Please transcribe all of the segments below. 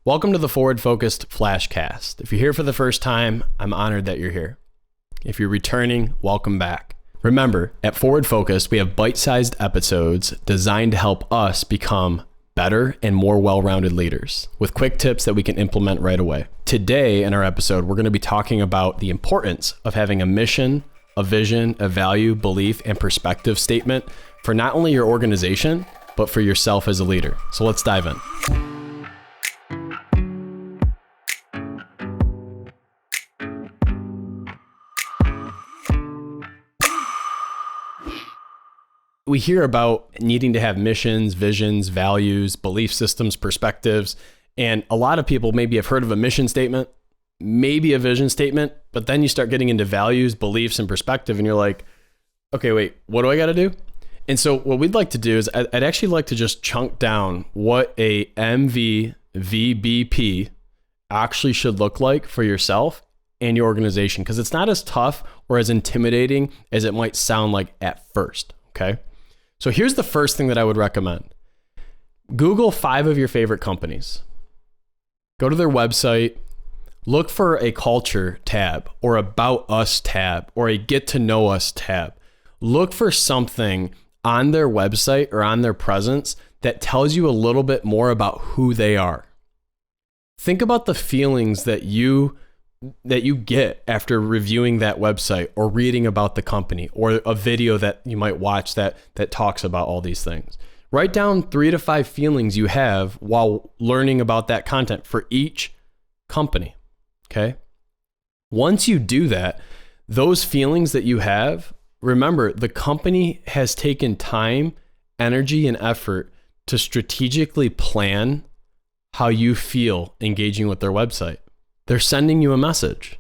Welcome to the Forward Focused Flashcast. If you're here for the first time, I'm honored that you're here. If you're returning, welcome back. Remember, at Forward Focused, we have bite-sized episodes designed to help us become better and more well-rounded leaders with quick tips that we can implement right away. Today in our episode, we're going to be talking about the importance of having a mission, a vision, a value, belief, and perspective statement for not only your organization, but for yourself as a leader. So let's dive in. We hear about needing to have missions, visions, values, belief systems, perspectives, and a lot of people maybe have heard of a mission statement, maybe a vision statement, but then you start getting into values, beliefs, and perspective, and you're like, okay, wait, what do I got to do? And so what we'd like to do is I'd actually like to just chunk down what a MVVBP actually should look like for yourself and your organization, because it's not as tough or as intimidating as it might sound like at first, okay? So here's the first thing that I would recommend. Google 5 of your favorite companies. Go to their website, look for a culture tab or about us tab or a get to know us tab. Look for something on their website or on their presence that tells you a little bit more about who they are. Think about the feelings that you get after reviewing that website or reading about the company or a video that you might watch that talks about all these things. Write down 3 to 5 feelings you have while learning about that content for each company, okay? Once you do that, those feelings that you have, remember, the company has taken time, energy, and effort to strategically plan how you feel engaging with their website. They're sending you a message.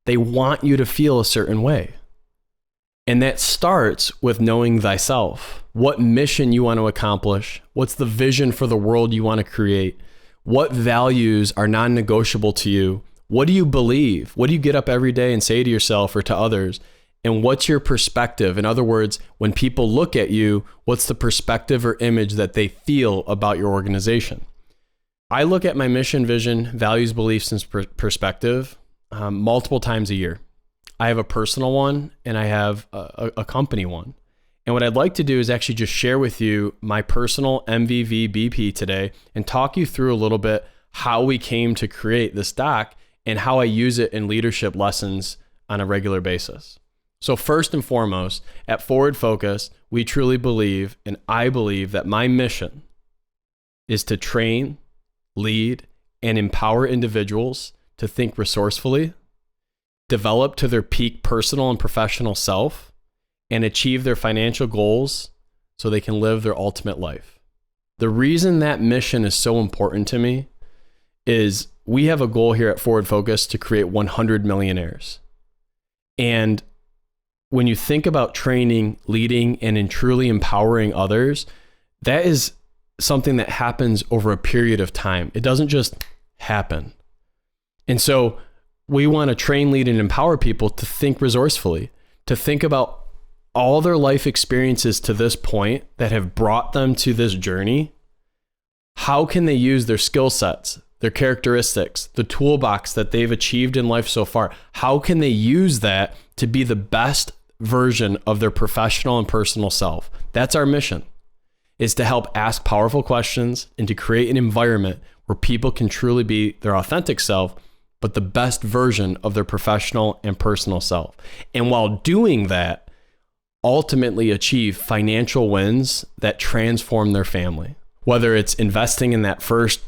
They want you to feel a certain way. And that starts with knowing thyself. What mission you want to accomplish? What's the vision for the world you want to create? What values are non-negotiable to you? What do you believe? What do you get up every day and say to yourself or to others? And what's your perspective? In other words, when people look at you, what's the perspective or image that they feel about your organization? I look at my mission, vision, values, beliefs, and perspective multiple times a year. I have a personal one and I have a company one. And what I'd like to do is actually just share with you my personal MVVBP today and talk you through a little bit how we came to create this doc and how I use it in leadership lessons on a regular basis. So first and foremost, at Forward Focus, we truly believe, and I believe, that my mission is to train, lead, and empower individuals to think resourcefully, develop to their peak personal and professional self, and achieve their financial goals so they can live their ultimate life. The reason that mission is so important to me is we have a goal here at Forward Focus to create 100 millionaires. And when you think about training, leading, and in truly empowering others, that is something that happens over a period of time. It doesn't just happen. And so we want to train, lead, and empower people to think resourcefully, to think about all their life experiences to this point that have brought them to this journey. How can they use their skill sets, their characteristics, the toolbox that they've achieved in life so far? How can they use that to be the best version of their professional and personal self? That's our mission, is to help ask powerful questions and to create an environment where people can truly be their authentic self, but the best version of their professional and personal self. And while doing that, ultimately achieve financial wins that transform their family. Whether it's investing in that first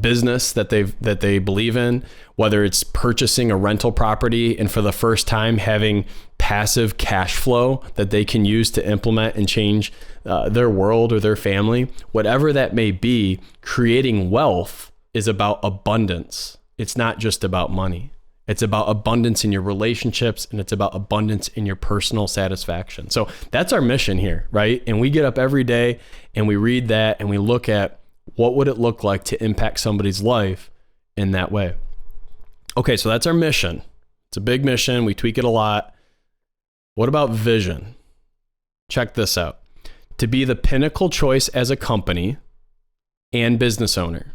business that they believe in, whether it's purchasing a rental property and for the first time having passive cash flow that they can use to implement and change their world or their family, whatever that may be, creating wealth is about abundance. It's not just about money. It's about abundance in your relationships, and it's about abundance in your personal satisfaction. So that's our mission here, right? And we get up every day and we read that and we look at what would it look like to impact somebody's life in that way. Okay, so that's our mission. It's a big mission. We tweak it a lot. What about vision? Check this out. To be the pinnacle choice as a company and business owner.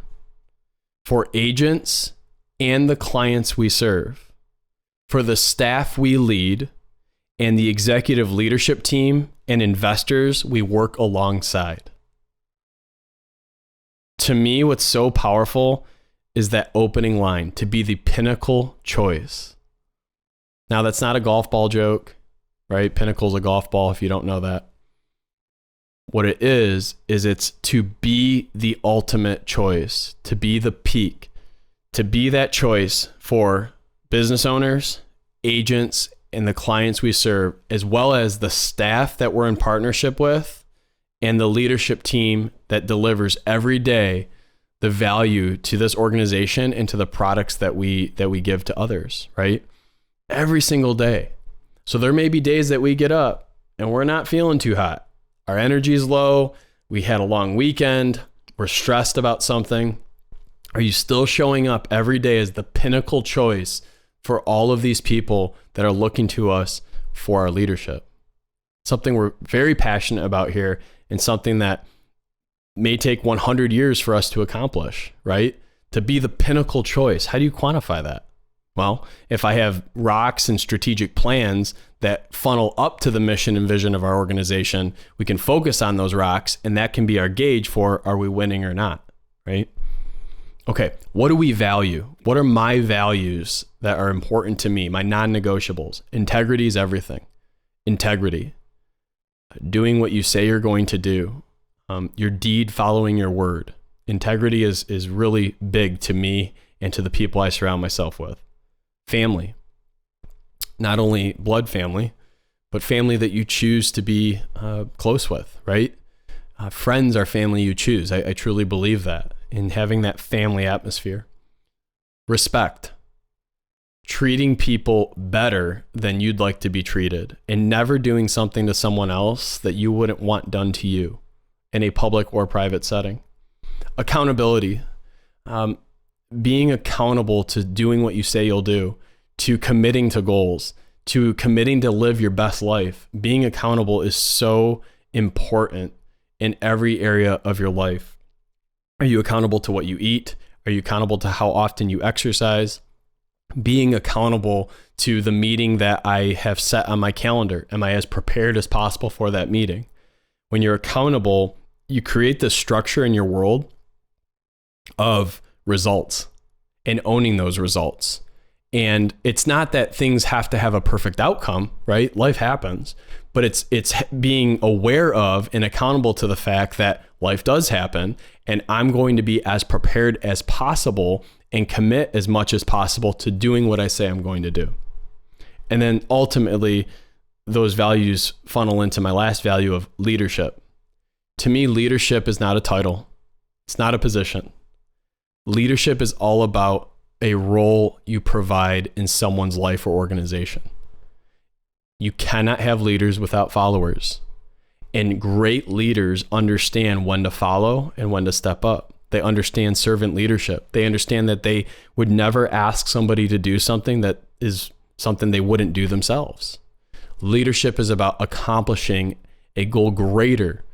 for agents and the clients we serve, for the staff we lead, and the executive leadership team and investors we work alongside. To me, what's so powerful is that opening line, to be the pinnacle choice. Now, that's not a golf ball joke, right? Pinnacle's a golf ball if you don't know that. What it is it's to be the ultimate choice, to be the peak, to be that choice for business owners, agents, and the clients we serve, as well as the staff that we're in partnership with and the leadership team that delivers every day the value to this organization and to the products that we give to others, right? Every single day. So there may be days that we get up and we're not feeling too hot. Our energy is low. We had a long weekend. We're stressed about something. Are you still showing up every day as the pinnacle choice for all of these people that are looking to us for our leadership? Something we're very passionate about here, and something that may take 100 years for us to accomplish, right? To be the pinnacle choice. How do you quantify that? Well, if I have rocks and strategic plans that funnel up to the mission and vision of our organization, we can focus on those rocks, and that can be our gauge for, are we winning or not, right? Okay, what do we value? What are my values that are important to me? My non-negotiables. Integrity is everything. Integrity. Doing what you say you're going to do. Your deed following your word. Integrity is really big to me and to the people I surround myself with. Family. Not only blood family, but family that you choose to be close with, right? Friends are family you choose. I truly believe that. In having that family atmosphere. Respect. Treating people better than you'd like to be treated, and never doing something to someone else that you wouldn't want done to you in a public or private setting. Accountability. Being accountable to doing what you say you'll do, to committing to goals, to committing to live your best life. Being accountable is so important in every area of your life. Are you accountable to what you eat? Are you accountable to how often you exercise? Being accountable to the meeting that I have set on my calendar. Am I as prepared as possible for that meeting? When you're accountable, you create this structure in your world of results and owning those results. And it's not that things have to have a perfect outcome, right? Life happens, but it's being aware of and accountable to the fact that life does happen, and I'm going to be as prepared as possible and commit as much as possible to doing what I say I'm going to do. And then ultimately, those values funnel into my last value of leadership. To me, leadership is not a title. It's not a position. Leadership is all about a role you provide in someone's life or organization. You cannot have leaders without followers. And great leaders understand when to follow and when to step up. They understand servant leadership. They understand that they would never ask somebody to do something that is something they wouldn't do themselves. Leadership is about accomplishing a goal greater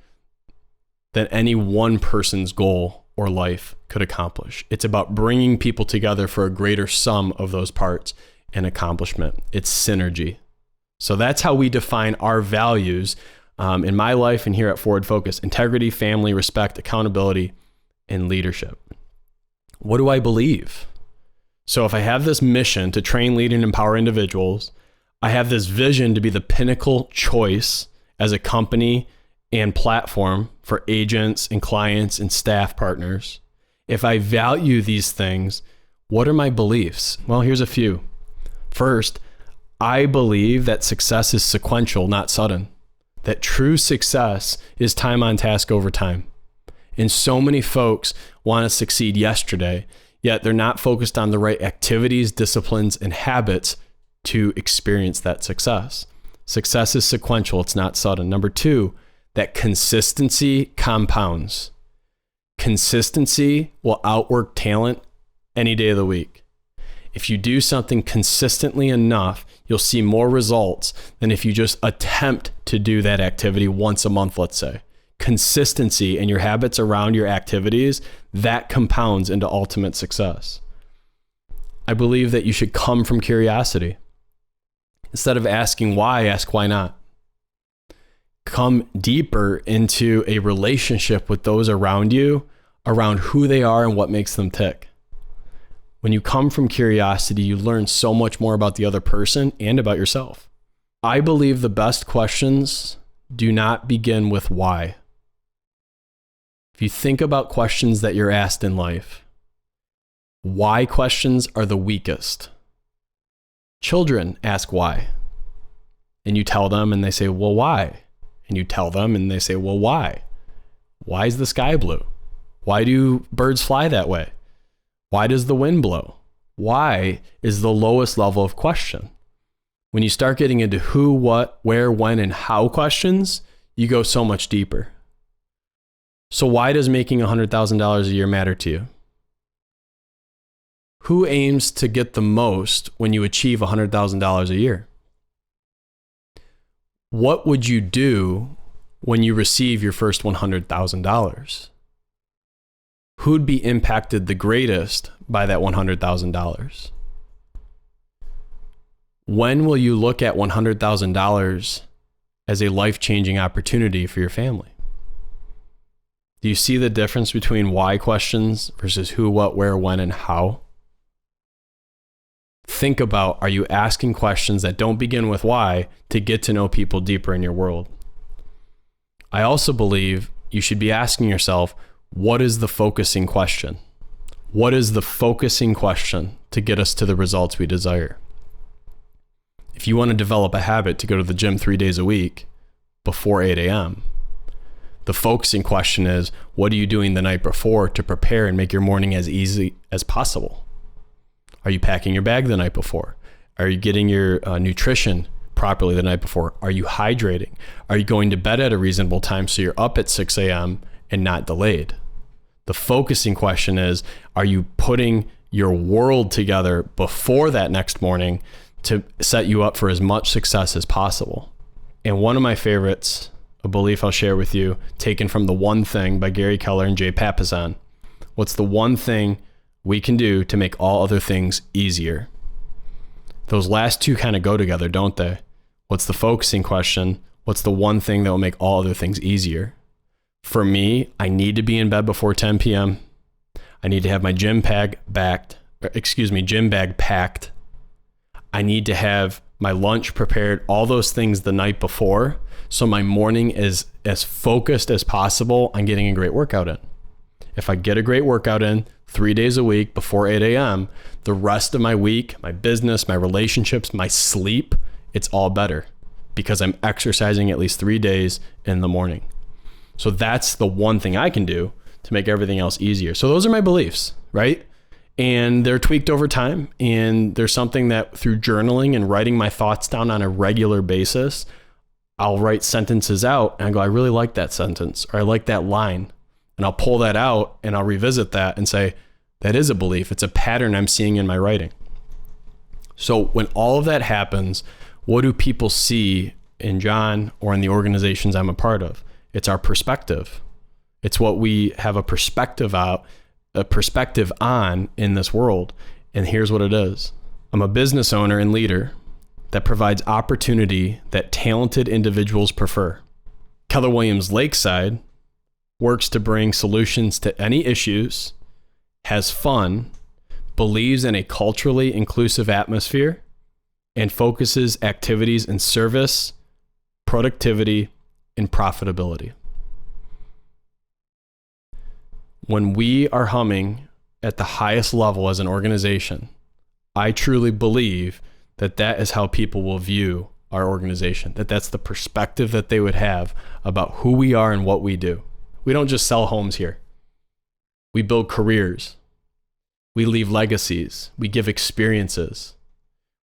than any one person's goal or life could accomplish. It's about bringing people together for a greater sum of those parts and accomplishment. It's synergy. So that's how we define our values in my life and here at Forward Focus: integrity, family, respect, accountability, and leadership. What do I believe? So if I have this mission to train, lead, and empower individuals, I have this vision to be the pinnacle choice as a company and platform for agents and clients and staff partners. If I value these things, what are my beliefs? Well, here's a few. First, I believe that success is sequential, not sudden. That true success is time on task over time. And so many folks want to succeed yesterday, yet they're not focused on the right activities, disciplines, and habits to experience that success. Success is sequential, it's not sudden. Number two, that consistency compounds. Consistency will outwork talent any day of the week. If you do something consistently enough, you'll see more results than if you just attempt to do that activity once a month, let's say. consistency in your habits around your activities, that compounds into ultimate success. I believe that you should come from curiosity. Instead of asking why, ask why not. Come deeper into a relationship with those around you, around who they are and what makes them tick. When you come from curiosity, you learn so much more about the other person and about yourself. I believe the best questions do not begin with why. If you think about questions that you're asked in life, why questions are the weakest. Children ask why. And you tell them and they say, well, why? And you tell them and they say, well, why? Why is the sky blue? Why do birds fly that way? Why does the wind blow? Why is the lowest level of question. When you start getting into who, what, where, when, and how questions, you go so much deeper. So why does making $100,000 a year matter to you? Who aims to get the most when you achieve $100,000 a year? What would you do when you receive your first $100,000? Who'd be impacted the greatest by that $100,000? When will you look at $100,000 as a life-changing opportunity for your family? Do you see the difference between why questions versus who, what, where, when, and how? Think about, are you asking questions that don't begin with why to get to know people deeper in your world? I also believe you should be asking yourself, what is the focusing question? What is the focusing question to get us to the results we desire? If you want to develop a habit to go to the gym 3 days a week before 8 a.m., the focusing question is, what are you doing the night before to prepare and make your morning as easy as possible? Are you packing your bag the night before? Are you getting your nutrition properly the night before? Are you hydrating? Are you going to bed at a reasonable time so you're up at 6 a.m. and not delayed? The focusing question is, are you putting your world together before that next morning to set you up for as much success as possible? And one of my favorites, a belief I'll share with you, taken from The One Thing by Gary Keller and Jay Papasan. What's the one thing we can do to make all other things easier? Those last two kind of go together, don't they? What's the focusing question? What's the one thing that will make all other things easier? For me, I need to be in bed before 10 p.m. I need to have my gym bag packed. I need to have my lunch prepared, all those things the night before, so my morning is as focused as possible on getting a great workout in. If I get a great workout in 3 days a week before 8 a.m., the rest of my week, my business, my relationships, my sleep, it's all better because I'm exercising at least 3 days in the morning. So that's the one thing I can do to make everything else easier. So those are my beliefs, right? And they're tweaked over time. And there's something that through journaling and writing my thoughts down on a regular basis, I'll write sentences out and I go, I really like that sentence, or I like that line. And I'll pull that out and I'll revisit that and say, that is a belief. It's a pattern I'm seeing in my writing. So when all of that happens, what do people see in Jon or in the organizations I'm a part of? It's our perspective. It's what we have a perspective on in this world. And here's what it is. I'm a business owner and leader that provides opportunity that talented individuals prefer. Keller Williams Lakeside works to bring solutions to any issues, has fun, believes in a culturally inclusive atmosphere, and focuses activities in service, productivity, and profitability. When we are humming at the highest level as an organization, I truly believe that that is how people will view our organization, that that's the perspective that they would have about who we are and what we do. We don't just sell homes here. We build careers. We leave legacies. We give experiences.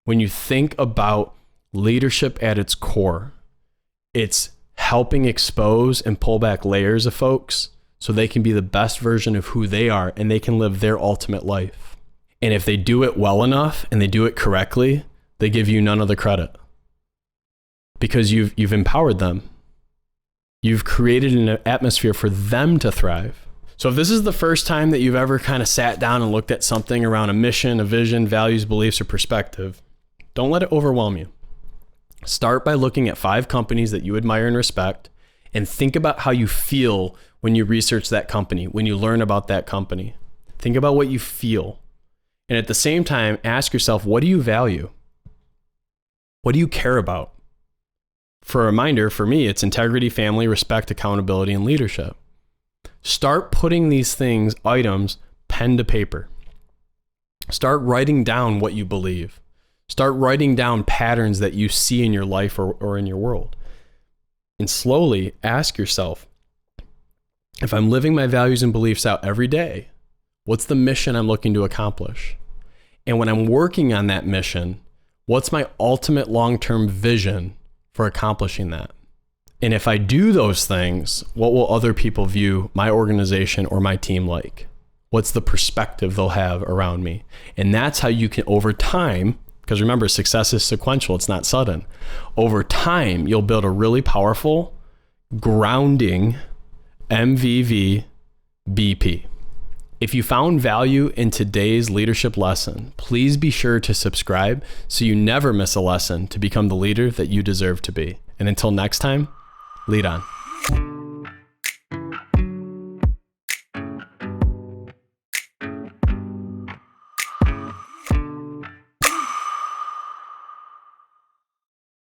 When you think about leadership at its core, it's helping expose and pull back layers of folks so they can be the best version of who they are and they can live their ultimate life. And if they do it well enough and they do it correctly, they give you none of the credit because you've empowered them. You've created an atmosphere for them to thrive. So if this is the first time that you've ever kind of sat down and looked at something around a mission, a vision, values, beliefs, or perspective, don't let it overwhelm you. Start by looking at 5 companies that you admire and respect, and think about how you feel when you research that company, when you learn about that company. Think about what you feel. And at the same time, ask yourself, what do you value? What do you care about? For a reminder, for me, it's integrity, family, respect, accountability, and leadership. Start putting these things, items, pen to paper. Start writing down what you believe. Start writing down patterns that you see in your life or in your world. And slowly ask yourself, if I'm living my values and beliefs out every day, what's the mission I'm looking to accomplish? And when I'm working on that mission, what's my ultimate long-term vision for accomplishing that? And if I do those things, what will other people view my organization or my team like? What's the perspective they'll have around me? And that's how you can, over time, because remember, success is sequential, it's not sudden. Over time, you'll build a really powerful, grounding MVVBP. If you found value in today's leadership lesson, please be sure to subscribe so you never miss a lesson to become the leader that you deserve to be. And until next time, lead on.